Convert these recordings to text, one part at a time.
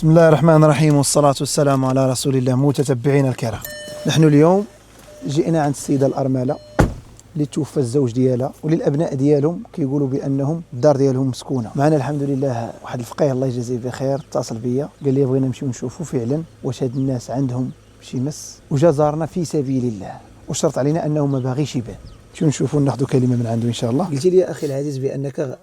بسم الله الرحمن الرحيم، والصلاة والسلام على رسول الله. متتبعين الكرام، نحن اليوم جئنا عند السيدة الأرملة اللي توفى الزوج ديالها، وللأبناء ديالهم كيقولوا بأنهم الدار ديالهم مسكونة. معنا الحمد لله واحد الفقيه الله يجازيه بخير اتصل بيا قال لي بغينا نمشيو نشوفوا فعلا واش هاد الناس عندهم شي مس، وجا زارنا في سبيل الله، وشرط علينا أنه ما باغيش يبان. شو نشوفوا ناخذ كلمه من عنده ان شاء الله. قلت لي يا اخي العزيز بانك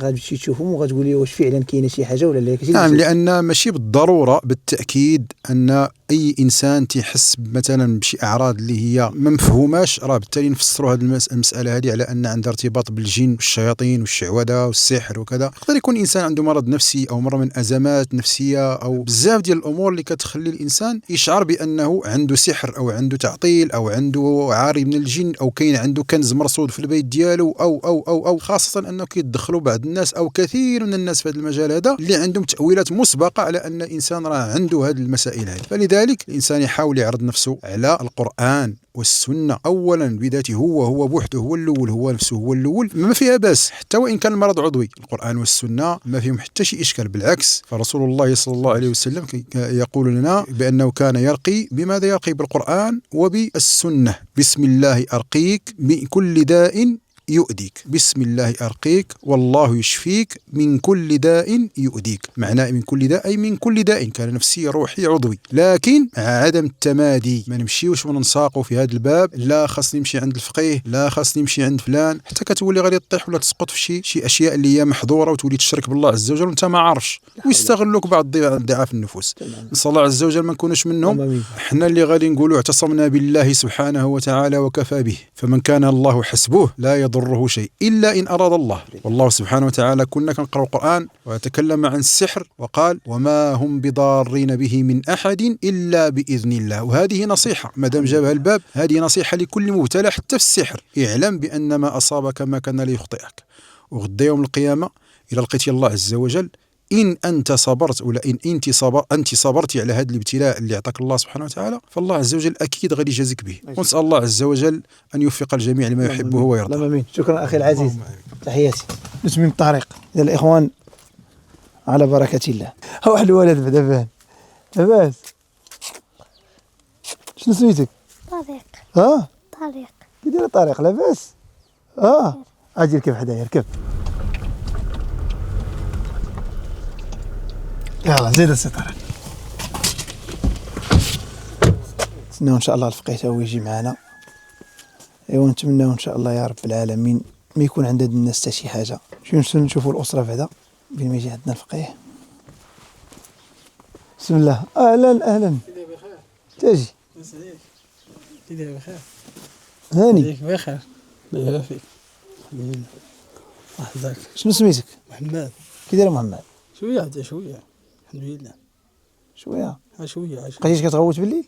غتمشي تشوفهم وغتقول لي واش فعلا كاينه شي حاجه ولا لا. نعم، لان ماشي بالضروره بالتاكيد ان اي انسان تيحس مثلا بشي اعراض اللي هي ما مفهوماش، راه بالتالي نفسروا هذه المساله هذه على ان عندها ارتباط بالجن والشياطين والشعوذه والسحر وكذا. يقدر يكون انسان عنده مرض نفسي او مره من ازمات نفسيه او بزاف ديال الامور اللي كتخلي الانسان يشعر بانه عنده سحر او عنده تعطيل او عنده عاري من الجن او كاين عنده كنز مرصود في البيت ديالو او خاصه انه كيدخلوا بعض الناس او كثير من الناس في هذا المجال هذا اللي عندهم تاويلات مسبقه على ان الانسان راه عنده هذه المسائل هذه. فلذلك الانسان يحاول يعرض نفسه على القرآن والسنة اولا بذاته، هو بوحده، هو الاول، هو نفسه هو الاول، ما فيها باس. حتى وان كان المرض عضوي، القرآن والسنة ما فيهم حتى شيء اشكال، بالعكس. فرسول الله صلى الله عليه وسلم يقول لنا بانه كان يرقي بماذا؟ يرقي بالقرآن وبالسنة. بسم الله ارقيك من كل داء يؤذيك، بسم الله أرقيك والله يشفيك من كل داء يؤذيك. معناه من كل داء أي من كل داء كان نفسي روحي عضوي، لكن عدم التمادي، ما نمشيوش وننساقوا في هذا الباب. لا خاص نمشي عند الفقيه، لا خاص نمشي عند فلان، حتى كتولي غادي تطيح ولا تسقط في شي أشياء اللي هي محظورة وتولي تشرك بالله عز وجل وانت ما عارفش، ويستغلوك بعض ضعاف النفوس. نسأل الله عز وجل ما نكونوش منهم. احنا اللي غادي نقولوا اعتصمنا بالله سبحانه وتعالى وكفى به، فمن كان الله حسبه لا يضره شيء إلا إن أراد الله. والله سبحانه وتعالى كنا كنقرأ القرآن وتكلم عن السحر وقال وما هم بضارين به من أحد إلا بإذن الله. وهذه نصيحة ما دام جابها الباب، هذه نصيحة لكل مبتلى حتى في السحر. اعلم بأن ما أصابك ما كان ليخطئك، وغدا يوم القيامة إلى لقيت الله عز وجل إن أنت صبرت ولا إن أنت صبرتي على هذا الابتلاء اللي أعطاك الله سبحانه وتعالى، فالله عز وجل أكيد غادي يجازيك به. ونسأل الله عز وجل أن يوفق الجميع لما يحبه ويرضى. اللهم آمين. شكرا أخي العزيز، تحياتي. نسمي الطريق يا الإخوان على بركة الله. هو واحد الولد بدا فاهم لاباس. شنو سميتك؟ طريق. طريق. كي داير طريق لاباس؟ أجي ركب حدايا، ركب. يلا زيد الستارة. نتمنى ان شاء الله الفقيه هو يجي معنا، ايوا نتمنى ان شاء الله يا رب العالمين ما يكون عند هاد الناس حتى شي حاجه. شنو نشوفوا الاسره بعدا بين ما يجي عندنا الفقيه. بسم الله. اهلا تاجي كي بخير هاني بخير الله يعافيك. وحدك. شنو سميتك؟ محمد. كي داير محمد؟ شويه الحمد لله. شويه شويه بقيتيش كتغوت بالليل؟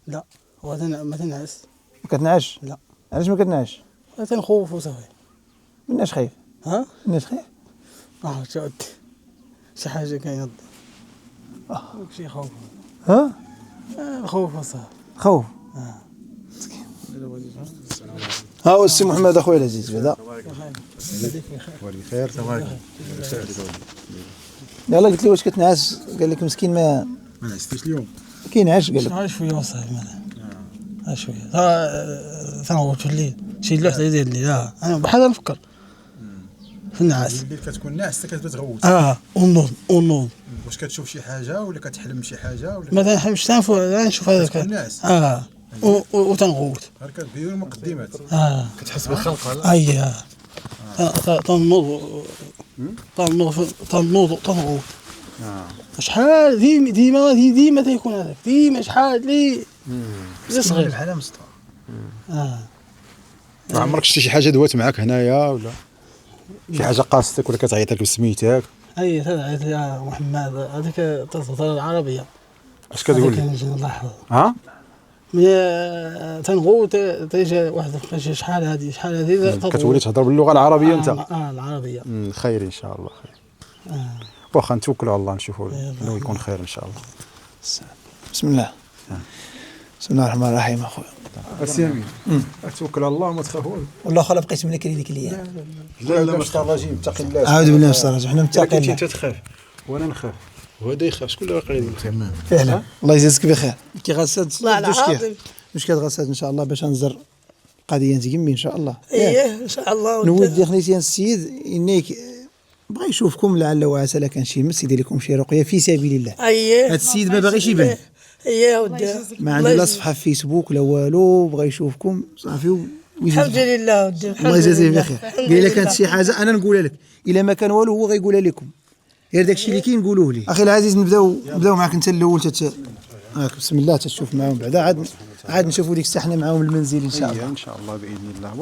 لا هو ما تنعس. ما كتنعش؟ لا. علاش ما كتنعش؟ تنخوف وصافي. مناش خايف؟ مناش خايف؟ تعود شي حاجه كاينه شي خوف. خوف وصافي. خوف. ها هو السي محمد اخويا العزيز بعدا. بخير تبارك. يلا قلت لي واش كتنعس؟ قال لك مسكين ما نعستيش اليوم. كينعش قال لك. شويه وصافي مالا. شويه تنغوت في الليل شي لوحده يدير لي. انا بحال نفكر في النعاس. الليل كتكون ناعس حتى كتبدا تغوت. ونوض. واش كتشوف شي حاجه ولا كتحلم شي حاجه ولا ما تنحلمش نشوف هذاك الناس. وتنغوت. غير كتبين المقدمات. كتحس بالخلق ولا تنوض. شحال ديما تيكون هذاك، ديما شحال لي صغير بحال مسطور. ما عمرك شتي شي حاجه دوات معاك هنايا ولا شي حاجه قاصتك ولا كتعيط لك بسميتك؟ تدعيت يا محمد هذيك تهضر العربيه. اش كتقول لي؟ تنغوت تيجي واحد شحال هذه كتولي تهضر باللغه العربيه انت؟ العربيه. خير ان شاء الله خير. واخا نتوكلوا على الله نشوفوا انه يكون خير ان شاء الله. بسم الله. بسم الله الرحمن الرحيم اخويا. السامي توكل على الله وما تخافوش. والله خلا بقيت منك ديك الايام. لا لا ما شاء الله جيم اتقي الله. اعوذ بالله من الشيطان الرجيم. حنا متقين. انت تخاف وانا نخاف. وهذا يخاف شكون اللي غيقرا تمام فعلا الله يجازيك بخير كي غساد والله العظيم. مش كتغساد ان شاء الله باش نزر قضيه تجمي ان شاء الله ايه ان شاء الله. نود خليتي السيد انك بغى يشوفكم لعل وعسى لا كان شي مس يدير لكم شي رقيه في سبيل الله. اييه هذا السيد ما باغيش يبان، اييه ودي ما عنده لا صفحه في فيسبوك لا والو، بغى يشوفكم صافي الحمد لله ودي الله يجازيه بخير. قال لك كانت شي حاجه انا نقولها لك، الا ما كان والو هو غيقولها لكم، غير داكشي اللي كاين نقولوه ليه. اخي العزيز نبداو معك انت الاول هاك بسم الله تشوف معاهم بعدا عاد نشوفوا ديك الساحه معاهم المنزل ان شاء الله. ان شاء الله باذن الله.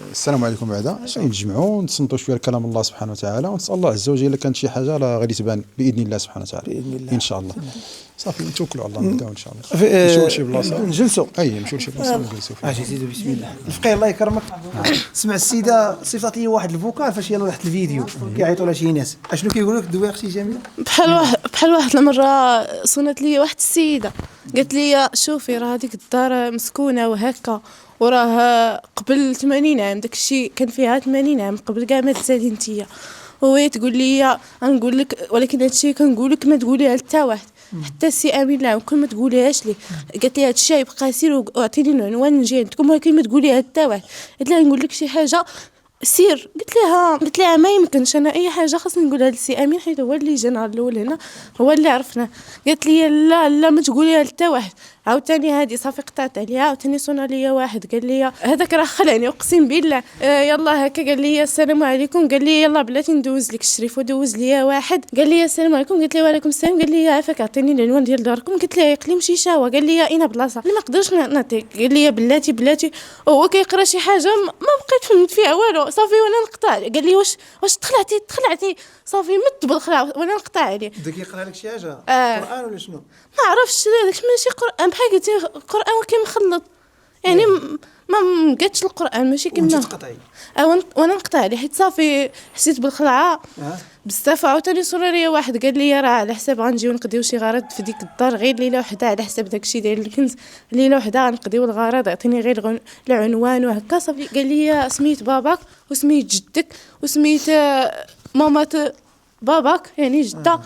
والسلام عليكم بعدا نتجمعوا ونتصنتوا شويه كلام الله سبحانه وتعالى، ونسال الله عز وجل الا كانت شي حاجه راه غادي تبان باذن الله سبحانه وتعالى باذن الله ان شاء الله. صافي نتوكلوا على الله نبداو ان شاء الله. نمشيو لشي بلاصه نجلسوا نمشيو لشي بلاصه نجلسوا فيها. اجي زيدوا بسم الله. الفقيه الله يكرمك، سمع السيده صيفطت لي واحد الفوكال فاش يلاه تحت الفيديو كيعيطوا لها شي ناس، اشنو كيقول لك دوي اختي جميله؟ بحال واحد المره صونت لي واحد السيده قالت لي شوفي راه هذيك الدار مسكونه وهكا، وراه قبل 80 عام داك الشيء كان فيها 80 عام قبل كاع ما تزادي نتيا، وهي تقول لي غنقول لك ولكن هذا الشيء كنقول لك ما تقوليها حتى واحد حتى سي امين لا كل ما تقوليهاش لي. قالت لي هذا الشيء يبقى سير واعطيني العنوان نجي عندكم ولكن ما تقوليها حتى واحد. قلت لها نقول لك شي حاجه سير. قلت لها ما يمكنش انا اي حاجه خاصني نقولها لسي امين حيت هو اللي جانا الاول هنا هو اللي عرفنا. قالت لي لا ما تقوليها حتى واحد. عاوتاني هذه صافي قطعت عليها. عاوتاني صونا ليا واحد قال لي هذاك راه خلعني اقسم بالله. يلا هكا قال لي السلام عليكم، قال لي يلا بلاتي ندوز لك الشريف، ودوز ليا واحد قال لي السلام عليكم، قلت له وعليكم السلام، قال لي عافاك عطيني العنوان ديال داركم، قلت له يقلي مشي شاوه، قال لي اين بلاصه اللي ما نقدرش نعطيك، قال لي بلاتي وهو كيقرا شي حاجه ما بقيت فهمت فيها والو صافي وانا نقطع. قال لي واش تخلعتي صافي مت بالخلع وانا نقطع عليه. بدا كيقرا لك شي حاجه قران ولا شنو؟ ما عرفتش داك ماشي قران بحال قلتي قران ولكن مخلط يعني ما مقاتش القران ماشي كيما تقطعي وانا نقطع عليه حيت صافي حسيت بالخلعه بزاف. عاوتاني صورة ليا واحد قال لي راه على حساب غنجيو نقضيو شي غرض في ديك الدار غير ليله وحده على حساب داكشي ديال الكنز، ليله وحده غنقضيو الغرض، عطيني غير العنوان وهكا صافي. قال لي سميت باباك وسميت جدك وسميت مامات باباك يعني جده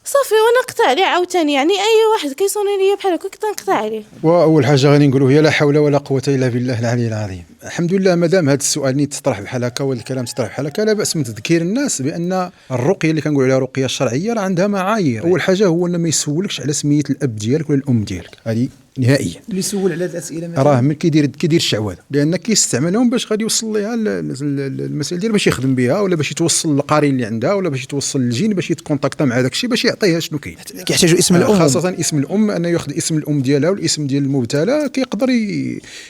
صافي وانا نقطع عليه. عاوتاني يعني اي واحد كيصوني ليا بحال هكا كنقطع عليه. واول حاجه غادي نقولوا هي لا حول ولا قوه الا بالله العلي العظيم. الحمد لله مادام هذا السؤال تطرح بحال هكا وهذا الكلام تطرح بحال هكا لا باس من تذكير الناس بان الرقيه اللي كنقول عليها رقيه الشرعيه راه عندها معايير. اول حاجه هو انه ما يسولكش على سميه الاب ديالك ولا الام ديالك، هذه نهائيا. اللي يسول على هذه الاسئله راه من كيدير الشعوذه، لان كيستعملهم باش غادي يوصل ليها المسائل ديال باش يخدم بها ولا باش يتوصل للقارين اللي عندها ولا باش يتوصل للجين باش يتكونتاكتا مع داك الشيء باش يعطيها شنو كاين. كيحتاجوا اسم الام، خاصه اسم الام، انه ياخذ اسم الام ديالها والاسم ديال المبتلى كيقدر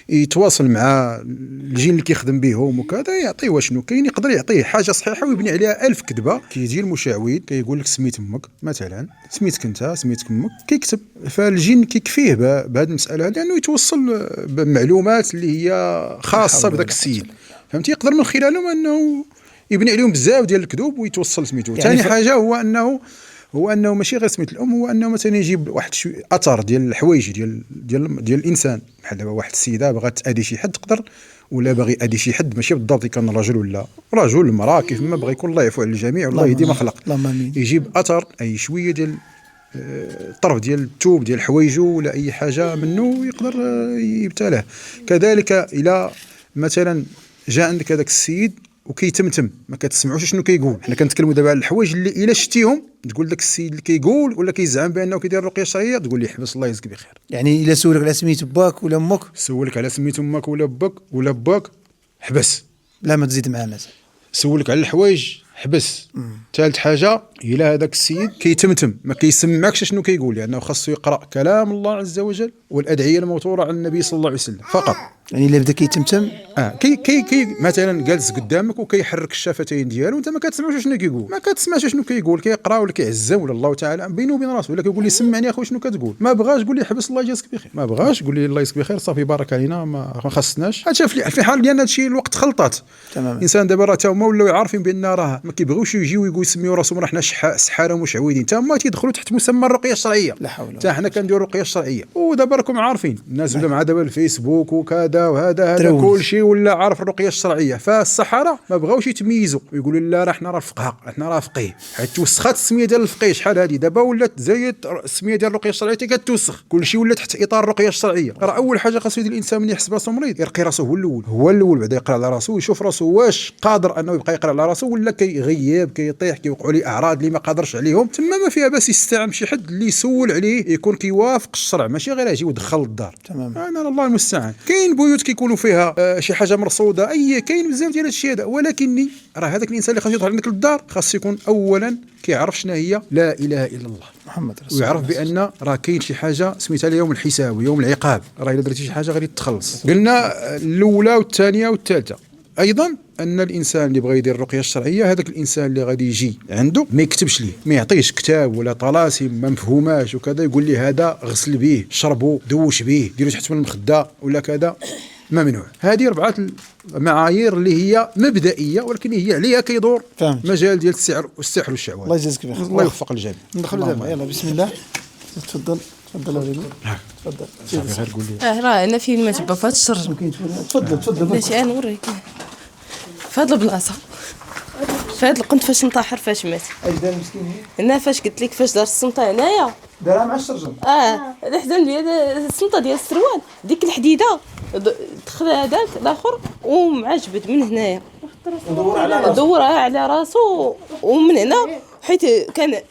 يتواصل مع الجين اللي كيخدم بهم وكذا يعطيه شنو كاين، يقدر يعطيه حاجه صحيحه ويبني عليها 1000 كذبه. كيجي المشعوذ كيقول لك سميت امك مثلا، سميتك انت، سميتك امك، كيكتب. فالجين كيكفيه بهذه المساله لانه يتوصل بمعلومات اللي هي خاصه بداك السيد، فهمتي؟ يقدر من خلالهم انه يبني عليهم بزاف ديال الكذوب ويتوصل سميتو. ثاني يعني حاجه هو انه ماشي غير سميت الام، هو انه مثلا يجيب واحد اثر ديال الحوايج ديال الانسان. بحال دابا واحد السيده بغات تادي شي حد تقدر، ولا باغي ادي شي حد ماشي بالضبط كان رجل ولا رجل امراه كيف ما بغى يكون، الله يعفو على الجميع والله يهدي ما خلق. يجيب اثر اي شويه ديال الطرف ديال الثوب ديال حوايجه ولا اي حاجه منه يقدر يبتلاه. كذلك الى مثلا جاء عندك هذاك السيد وكيتمتم ما كتسمعوش شنو كيقول. حنا كنتكلموا دابا على الحوايج اللي الا شتيهم تقول داك السيد اللي كيقول ولا كيزعم بانه كيدير الرقيه الشرعيه تقول لي حبس الله يجزيك بخير. يعني الا سولك على سميت باك ولا امك، سولك على سميت امك ولا باك حبس، لا ما تزيد معاه مازال. سولك على الحوايج حبس. ثالث حاجه الى هذاك السيد كيتمتم ما كيسمعكش شنو كيقول، لانه يعني خاصو يقرا كلام الله عز وجل والادعيه الموتوره على النبي صلى الله عليه وسلم فقط. يعني الا بدا كيتمتم كي مثلا جالس قدامك وكيحرك الشفتين ديالو وانت ما كتسمعوش شنو كيقول، ما كتسمعش شنو كيقول، كيقرا ولا كيعزم ولا الله تعالى بينه وبين راسه، ولا كيقول لي سمعني اخويا شنو كتقول. ما بغاش قول لي حبس الله يجازيك بخير، ما بغاش قول لي الله يجازيك بخير صافي بارك علينا ما خصناش. هادشي في حال ديال هادشي الوقت خلطات تماما. الانسان دابا راه تا هما ولاو عارفين بان راه ما كيبغيوش يجيو يقولوا يسميو راسهم راه حنا سحاره ومشعوذين، تا هما تيدخلوا تحت مسمى الرقيه الشرعيه. لا حول ولا قوه. حنا كنديروا الرقيه الشرعيه ودابا راكم عارفين الناس ولا مع دابا الفيسبوك وكذا وهذا هذا كل شيء ولا عارف الرقيه الشرعيه. فالسحره ما بغاوش يتميزوا ويقولوا لا راه حنا راه فقهاء، حنا راه فقيه، حيت توسخات السميه ديال الفقيه شحال هذه. دابا ولات زايد السميه ديال الرقيه الشرعيه كتوسخ، كل شيء ولا تحت اطار الرقيه الشرعيه. راه اول حاجه خاصو يدير الانسان من يحس براسو مريض يرقي راسو هو الاول بعدا يقرا على راسو ويشوف راسو واش قادر انه يبقى يقرا على راسو ولا كيغيب كيطيح كيوقعوا ليه اعراض اللي ما قادرش عليهم. تما ما فيها باس يستعن بشي حد اللي يسول عليه يكون كيوافق الشرع، ماشي غير يجي ويدخل للدار. تمام. انا الله المستعان. كاين بيوت كيكونوا فيها شي حاجه مرصوده، كاين بزاف ديال الشيء هذا، ولكني راه هذاك الانسان اللي خاصو يدخل عندك للدار خاص يكون اولا كيعرف شنو هي لا اله الا الله محمد رسول الله، ويعرف بان راه كاين شي حاجه سميتها يوم الحساب ويوم العقاب، راه الا درتي شي حاجه غادي تخلص. قلنا الاولى والثانيه والثالثه. ايضا ان الانسان اللي بغى يدير الرقيه الشرعيه هذاك الانسان اللي غادي يجي عنده ما يكتبش ليه، ما يعطيش كتاب ولا طلاسم ما مفهوماش وكذا يقول لي هذا غسل به، شربوا، دوش به، ديروا تحت من المخده ولا كذا، ممنوع. هذه 4 المعايير اللي هي مبدئيه ولكن هي عليها كيدور مجال ديال السحر والشعوذه. الله يجازيك بخير، الله يوفق الجميع. ندخلوا دابا، يلا بسم الله. تفضل اجيبي. تفضل صافي غير قول لي. راه انا فين ما تبا فهاد الشر. تفضل ماشي انا نوريك فهاد البلاصه، فهاد القنت فاش نطاحر فاش مات. اش دار مسكين؟ هنا فاش قلت لك فاش دار السنطه هنايا دارها مع الشرجم. الحزام ديال السنطه ديال السروال ديك الحديده دخل هذاك الاخر ومعجبد من هنايا دورها على راسو ومن هنا حيت كان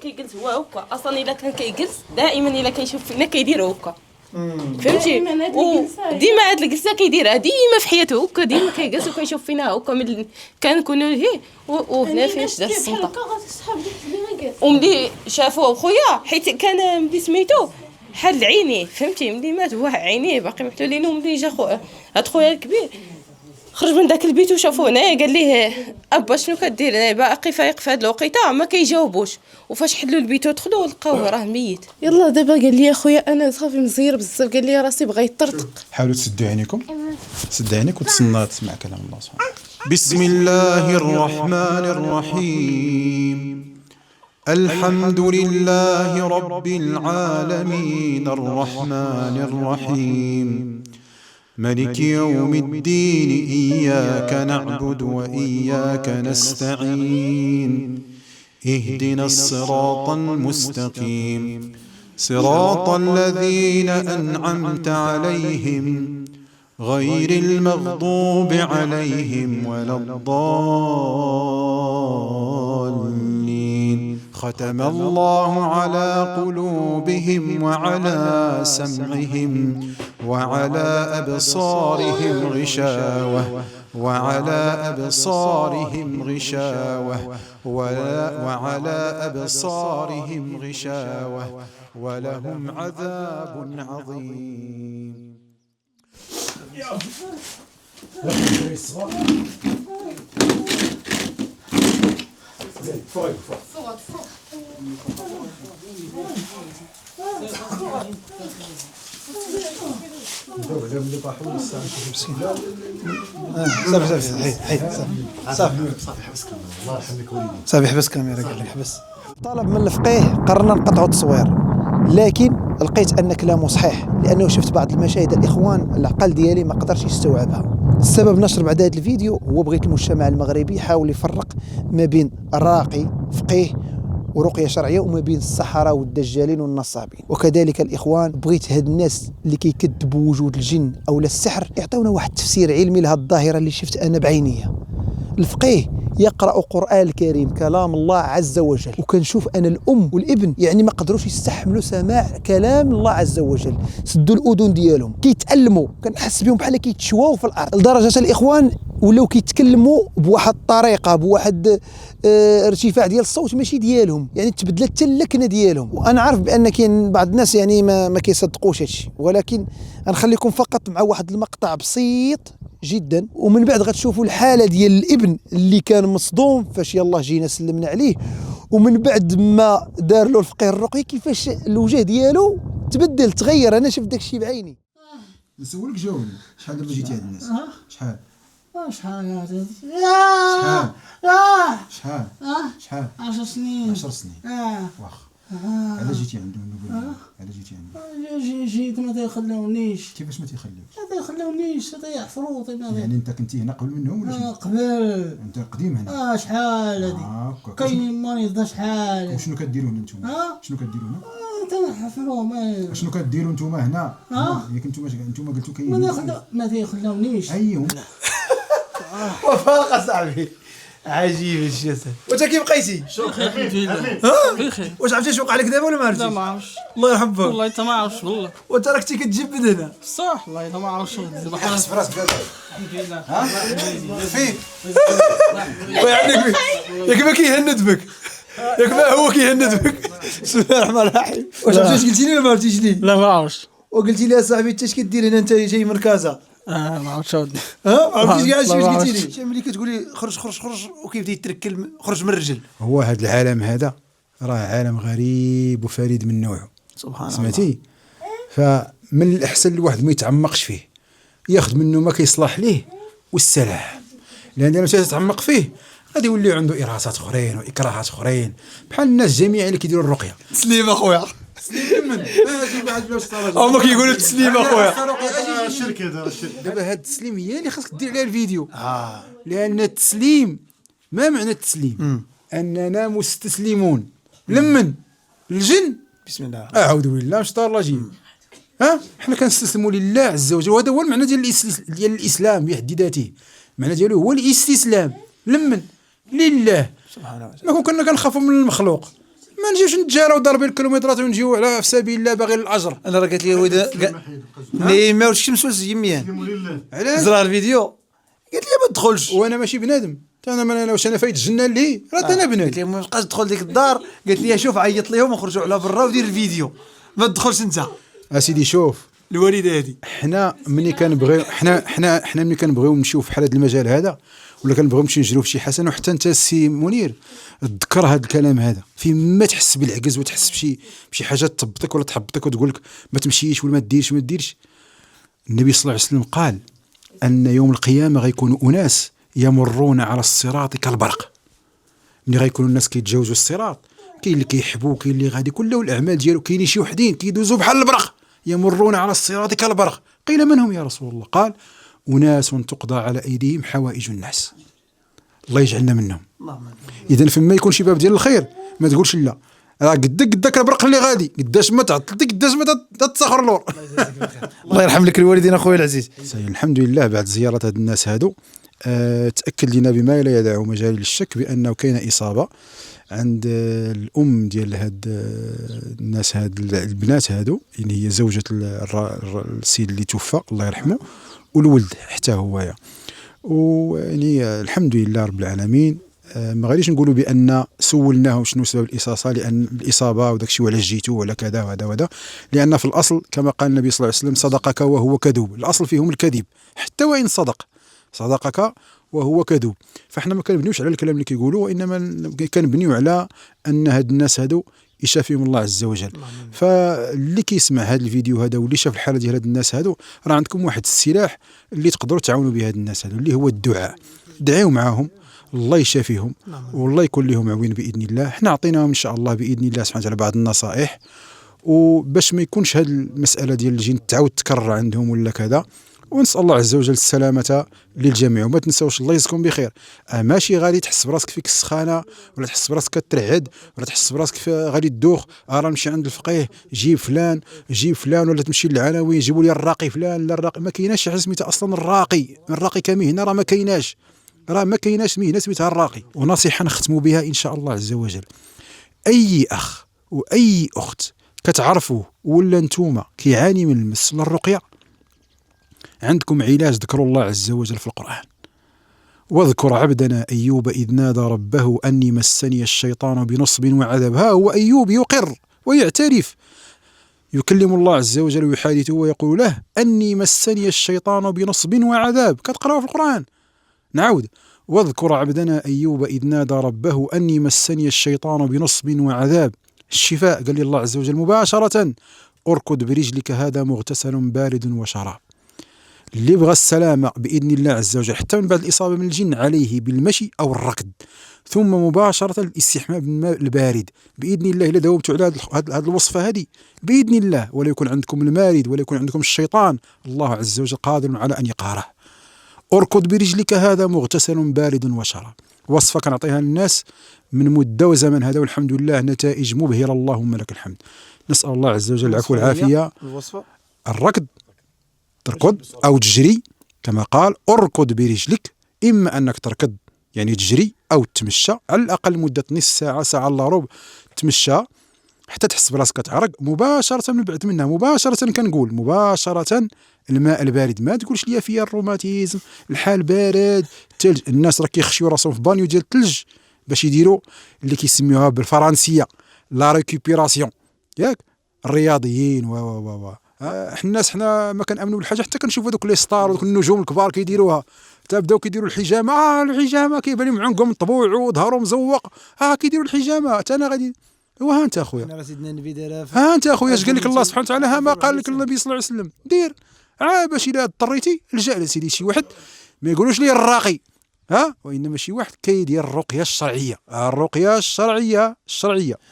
كيجلس هو هكا اصلا. الا كان كيجلس دائما الا كيشوف فينا كيدير هكا، فهمتي؟ ديما هاد الجلسه كيديرها ديما في حياته هكا، ديما كيجلس وكيشوف فينا هكا. كنكونوا لهيه وهنا فاش دار السلطه وملي شافوه خويا حيت كان ملي سميتو حل عينيه، فهمتي؟ ملي مات هو عينيه باقي محلولين. وملي جا هاد خويا الكبير خرج من داك البيت وشافوه هنايا قال ليه ابا شنو كدير هنا باقي فايق في هاد الوقيته؟ ما كيجاوبوش. وفاش حلوا البيت ودخلوا لقاوه راه ميت. يلا دابا قال لي خويا انا صافي مزير بزاف، قال لي راسي بغا يطرطق. حاولوا تسدوا عينيكم، سد عينيك وتسنى تسمع كلام الله سبحانه. بسم الله الرحمن الرحيم. الحمد لله رب العالمين الرحمن الرحيم ملك يوم الدين إياك نعبد وإياك نستعين اهدنا الصراط المستقيم صراط الذين أنعمت عليهم غير المغضوب عليهم ولا الضالين. ختم الله على قلوبهم وعلى سمعهم وعلى أبصارهم غشاوة ولهم عذاب عظيم. صافي حبس كاميرا قال لك حبس. طلب من الفقيه قررنا نقطعوا التصوير، لكن لقيت ان كلامه صحيح لانه شفت بعض المشاهد الاخوان العقل ديالي ما قدرش يستوعبها. السبب نشر بعد هذا الفيديو هو بغيت المجتمع المغربي يحاول يفرق ما بين الراقي فقيه ورقيه شرعيه وما بين السحره والدجالين والنصابين. وكذلك الاخوان بغيت هاد الناس اللي كيكذبوا وجود الجن او السحر يعطيونا واحد التفسير علمي لهاد الظاهره اللي شفت انا بعينيا. الفقيه يقرأ قرآن الكريم كلام الله عز وجل، وكنشوف أنا الأم والابن يعني ما قدروش يستحملوا سماع كلام الله عز وجل، سدوا الأذن ديالهم كيتألموا، كنحس بهم بحال كيتشواو في الأرض، لدرجة الإخوان ولاو كيتكلموا بواحد الطريقة بواحد ارتفاع ديال الصوت ماشي ديالهم، يعني تبدلت حتى اللكنة ديالهم. وأنا عارف بأن كاين بعض الناس يعني ما كيصدقوش هادشي، ولكن غنخليكم فقط مع واحد المقطع بسيط جدا، ومن بعد غتشوفوا الحاله ديال الابن اللي كان مصدوم فاش يلاه جينا سلمنا عليه، ومن بعد ما دار له الفقيه الرقي كيفاش الوجه ديالو تبدل تغير. انا شفت داكشي بعيني. نسولك جاوبني، شحال دابا جيتي عند الناس؟ شحال شحال شحال 10 سنين. 10 سنين واخا. على جيتي عندهم على جيتي عندهم جيت ما تيخلونيش. كيفاش ما تيخليوش؟ ما تيخلونيش تيحفروا يعني انت كنتي هنا قبل منهم ولا شنو؟ قبل. انت قديم هنا؟ شحال هادي كاين مريض شحال. وشنو كديروا هنا نتوما؟ شنو كديروا هنا؟ تنحفروا. شنو كديروا نتوما هنا؟ ياك نتوما قلتوا كاين ما تيخلونيش. ايوا وفاق صاحبي عجيب الشيء. وانت كيف بقيتي؟ بخير. واش عرفتي شنو وقع لك دابا ولا ما عرفتيش؟ لا ما عرفتش الله يرحم فيك. والله حتى ما عرفتش والله. وانت راك كنتي كتجبد هنا صح والله ما عرفتش بحال حس براسك دابا فيه ويعندك ياك ما كيهند بك، ياك ما هو كيهند بك. بسم الله الرحمن الرحيم. واش عرفتي قلتي لي ولا ما عرفتيش لي؟ لا ما عرفتش. وقلتي لي اصاحبي انت اش كدير هنا؟ انت جاي من كازا؟ ما عرفتش اودي. ما عرفتيش كاع لا، ما واش قلتي عرفتش. لي؟ ملي كتقولي خرج خرج خرج وكيبدا يتركل خرج من الرجل. هو هذا العالم هذا راه عالم غريب وفريد من نوعه، سبحان الله. سمعتي؟ فمن الاحسن الواحد ما يتعمقش فيه، ياخذ منه ما كيصلح ليه والسلام، لان لما تتعمق فيه غادي يولي عنده ارهاصات اخرين واكراهات اخرين بحال الناس جميعا اللي كيديروا الرقيه. تسليم اخويا. من هما كيقولوا تسليم اخويا. دابا هاد التسليم هي اللي خاصك دير عليها الفيديو. لان التسليم ما معنى التسليم؟ اننا مستسلمون لمن الجن. بسم الله. اعوذ بالله من الشيطان الرجيم. حنا كنستسلموا لله عز وجل، وهذا هو المعنى ديال الاسلام بحد ذاته. المعنى ديالو هو الاستسلام لمن لله. سبحان الله. ما كنا كنخافوا من المخلوق، ما نجيوش نتجاراو ضاربين الكيلومترات ونجيو على في سبيل الله باغي الاجر. انا راه قالت لي هو ما يماوش الشمس يميان. علاش؟ زرا الفيديو قالت لي ما تدخلش. وانا ماشي بنادم، انا واش انا فايت الجنه اللي راه انا قالت بنادم. لي ما بقاش تدخل ديك الدار. قالت لي شوف عيط ليهم وخرجوا على برا ودير الفيديو، ما تدخلش انت. اسيدي شوف، الوالده هذه حنا ملي كنبغيو حنا ملي كنبغيو نمشيو في بحال هذا المجال هذا، ولا كنبغيو نمشيو نجريو في شي حسنه، وحتى انت السي منير تذكر هذا الكلام هذا فيما تحس بالعجز وتحس بشي حاجه تهبطك ولا تحبطك وتقول لك ما تمشيش ولا ما ديرش. النبي صلى الله عليه وسلم قال ان يوم القيامه غيكونوا اناس يمرون على الصراط كالبرق. ملي غيكونوا الناس كيتجاوزوا الصراط، كاين اللي كيحبوا كاين اللي غادي كله الاعمال ديالو، كاينين شي وحدين كيدوزوا بحال البرق يمرون على الصراط كالبرق. قيل من هم يا رسول الله؟ قال أناس تقضى على أيديهم حوائج الناس. الله يجعلنا منهم. إذن فما يكون شي باب ديال الخير ما تقولش لا، راه قدك البرق اللي غادي، قداش ما تعطلتي قداش ما تتسخر اللور. الله يرحم لك الوالدين اخويا العزيز. الحمد لله بعد زيارة هاد الناس هادو تأكد لنا بما لا يدع مجال للشك بأنه كاين إصابة عند الأم ديال هاد الناس، هاد البنات هادو اللي هي زوجة السيد اللي توفى الله يرحمه، والولد حتى هو. ويعني الحمد لله رب العالمين. ما غاديش نقولوا بأن سولناه شنو سبب الإصابة وداك الشيء وعلاش جيتو ولا كذا وهذا، لأن في الأصل كما قال النبي صلى الله عليه وسلم صدقك وهو كذوب. الأصل فيهم الكذب حتى وإن صدقك وهو كذوب. فاحنا ما كنبنيوش على الكلام اللي كيقولوا، وانما كنبنيو على ان هاد الناس هادو يشافيهم الله عز وجل. فاللي كيسمع هذا الفيديو هذا واللي شاف الحاله ديال هاد الناس هادو، راه عندكم واحد السلاح اللي تقدروا تعاونوا به هاد الناس هادو، اللي هو الدعاء. دعيو معاهم الله يشافيهم والله يكون لهم عوين باذن الله. حنا عطيناهم ان شاء الله باذن الله سبحانه وتعالى بعض النصائح، وباش ما يكونش هاد المساله ديال الجن تعاود تكرر عندهم ولا كذا. ونسأل الله عز وجل السلامة للجميع. وما تنساوش الله يجزيكم بخير. ماشي غادي تحس براسك فيك السخانة، ولا تحس براسك كترعد، ولا تحس براسك غادي تدوخ، راه نمشي عند الفقيه جيب فلان، ولا تمشي للعناوين جيبوا لي الراقي فلان. لا الراقي ما كايناش شي حاجه سميتها اصلا الراقي كمهنه، راه ما كايناش مهنه سميتها الراقي. ونصيحه نختموا بها ان شاء الله عز وجل، اي اخ واي اخت كتعرفوا ولا نتوما كيعاني من المس ولا الرقيه، عندكم علاج. ذكروا الله عز وجل في القرآن. واذكر عبدنا أيوب إذ نادى ربه أني مسني الشيطان بنصب وعذاب. ها هو أيوب يقر ويعترف، يكلم الله عز وجل ويحادثه ويقول له أني مسني الشيطان بنصب وعذاب. كتقرأوا في القرآن. نعود، واذكر عبدنا أيوب إذ نادى ربه أني مسني الشيطان بنصب وعذاب. الشفاء قال لي الله عز وجل مباشرة، اركض برجلك هذا مغتسل بارد وشراب. اللي بغى السلامة بإذن الله عز وجل حتى من بعد الإصابة من الجن عليه بالمشي أو الركض، ثم مباشرة الاستحمام بالماء البارد بإذن الله. إلا داومتوا على هذه الوصفة هذه بإذن الله، ولا يكون عندكم المارد ولا يكون عندكم الشيطان، الله عز وجل قادر على أن يقهره. اركض برجلك هذا مغتسل بارد وشراب. وصفة كنعطيها للناس من مدة وزمن هذا، والحمد لله نتائج مبهرة، اللهم لك الحمد. نسأل الله عز وجل العفو والعافية. الركض، تركض أو تجري كما قال، اركض برجلك، إما أنك تركض يعني تجري أو تمشى على الأقل مدة نصف ساعة، ساعة إلا ربع تمشى حتى تحس براسك تعرق. مباشرة من بعد منها مباشرة كنقول مباشرة الماء البارد. ما تقولش لي فيا الروماتيزم، الحال بارد، الثلج. الناس راه كيخشيو راسهم في بانيو ديال الثلج باش يديروا اللي كيسميوها بالفرنسيه لا ريكوبيراسيون، ياك الرياضيين و حنا ما كنامنوا بالحاجه حتى كنشوفوا دوك لي ستار ودوك النجوم الكبار كيديروها، تبداو كيديروا الحجامه. الحجامه كيبان لهم عنقهم مطبوع وظهرهم مزوق، كيديروا الحجامه. حتى انا غادي ها انت اخويا، انا سيدنا النبي دارها. ها انت اخويا اش قال لك الله سبحانه وتعالى؟ ها ما قال لك النبي صلى الله عليه وسلم دير باش الا اضطريتي الجا لسيدي شي واحد. ما يقولوش لي الراقي، وانما شي واحد كيدير الرقيه الشرعيه. الرقيه الشرعيه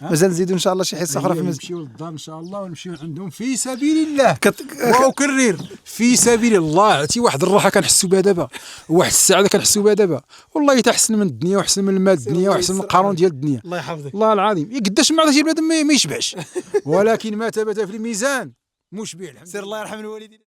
مازال نزيدوا ان شاء الله شي حصه اخرى في المسجد. نمشيو للدار ان شاء الله ونمشيو عندهم في سبيل الله. واكرر في سبيل الله. عرفتي واحد الراحه كنحسوا بها دابا، واحد السعاده كنحسوا بها دابا، والله تحسن من الدنيا وحسن من المال الدنيا وحسن من القانون ديال الدنيا. الله يحفظك. الله العظيم قداش ما عرفتي بنادم ما يشبعش، ولكن ما ثبت في الميزان مشبع. سير الله يرحم الوالدين.